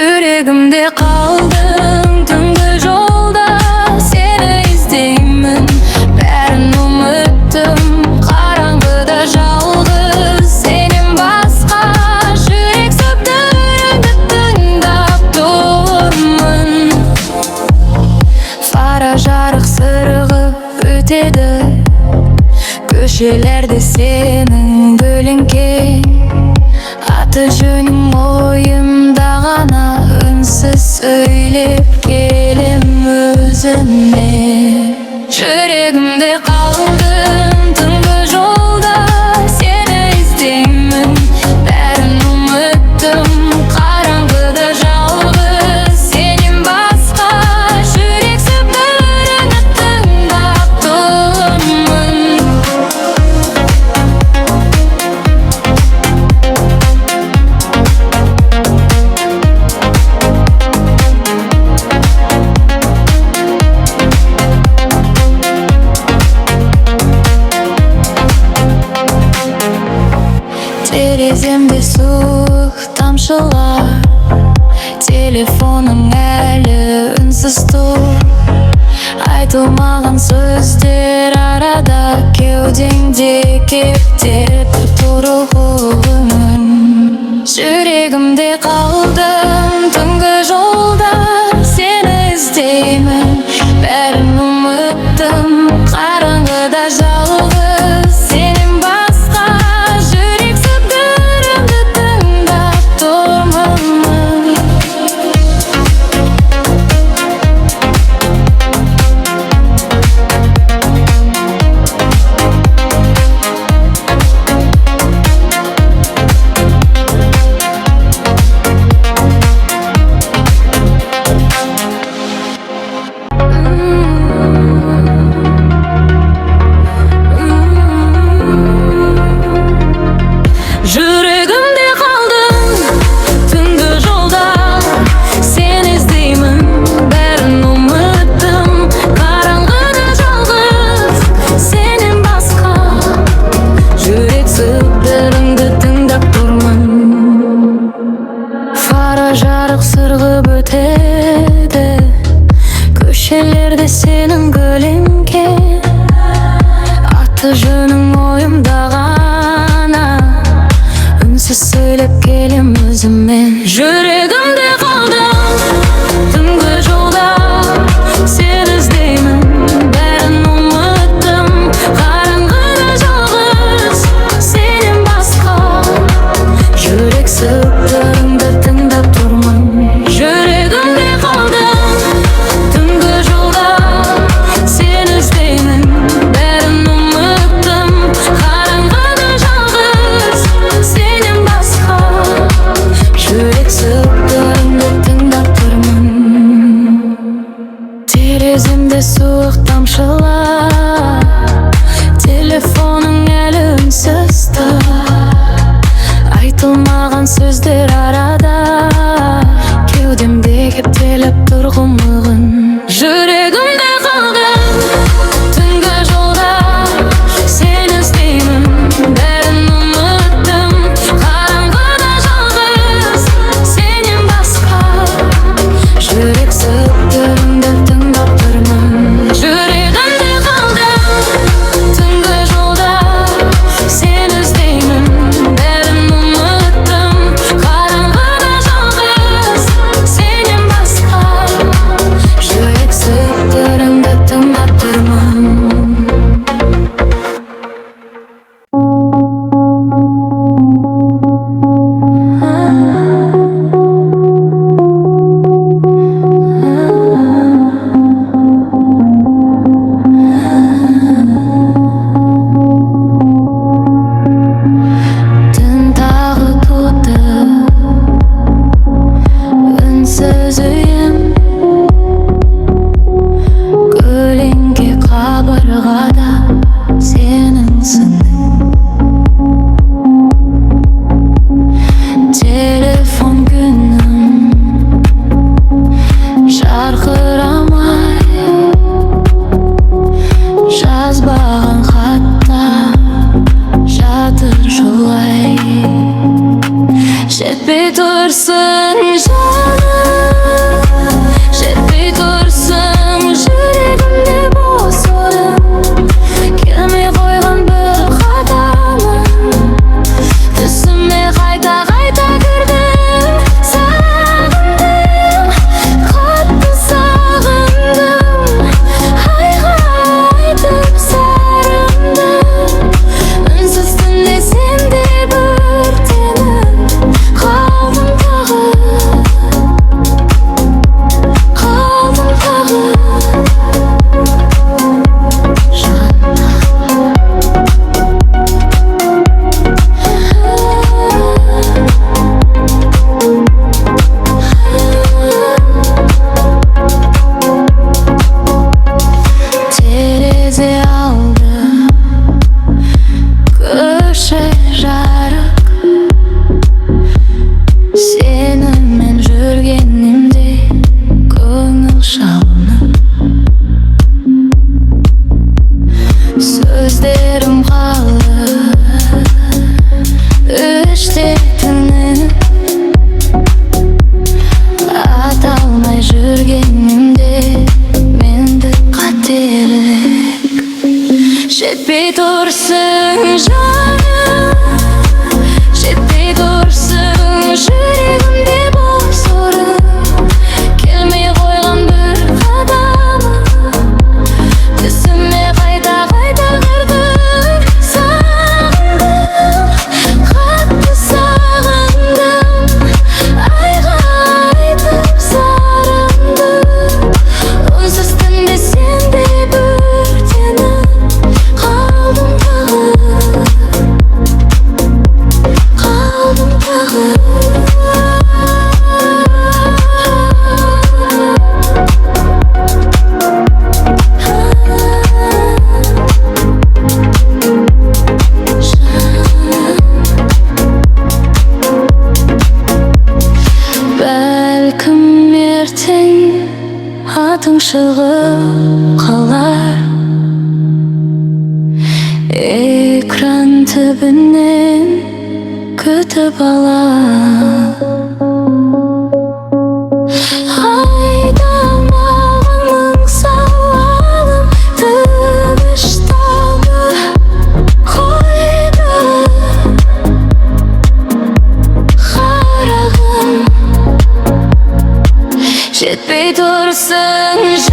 Yüreğimde kaldın tüngü jolda, seni izleymin bärin unuttum. Karаңgıda жалгыз senin baska, жүрек söktürüngü tыңдап turmun. Fara жарык сыргып ötedi, köşelerde senin kölеңке. Аты жөнүң оюмда гана, үнсүз сөйлеп келем өзүңе. Жүрегимде калдың түнкү жолда, сени издеймин бәрін ұмыттым. Караңгыда жалгыз сенен баска, жүрек сөктүрүнгү тыңдап турмун. Тереземде суық тамшылар, телефоның әлі үнсіз тұр. Айтылмаған сөздер арада, кеудеңде кептеп тұрғанмын. Жүрегімде қалдым түнгі жолда, сені іздеймін бәрін ұмыттым. Қараңғыда жалғыз сенен басқа, жүрек сөктүрүнгү тыңдап турмун. Жүрегімде қалдың түнгі жолда, сені іздеймін бәрін ұмыттым. Қараңғыда жалғыз сенен басқа, жүрек сөктүрүнгү тыңдап турмун. Фара жарык сыргып өтеді, көшелерде сенің көлеңке. Аты жөнүң оюмда гана, үнсіз сөйлеп келем өзіме. Жүрегімде қалдың түнгі жолда, сені іздеймін бәрін ұмыттым. Қараңғыда жалғыз сенен басқа, жүрек сөктүрүнгү тыңдап турмун. Жүрегімде қалдың түнгі жолда, сені іздеймін бәрін ұмыттым. Қараңғыда жалғыз сенен басқа, жүрек сөктүрүнгү атың шығып қалар. Экран түбінен күтіп алар. Айдамаған мың сауалым тыныш талды қойды. Қарағым жетпей тұрсың.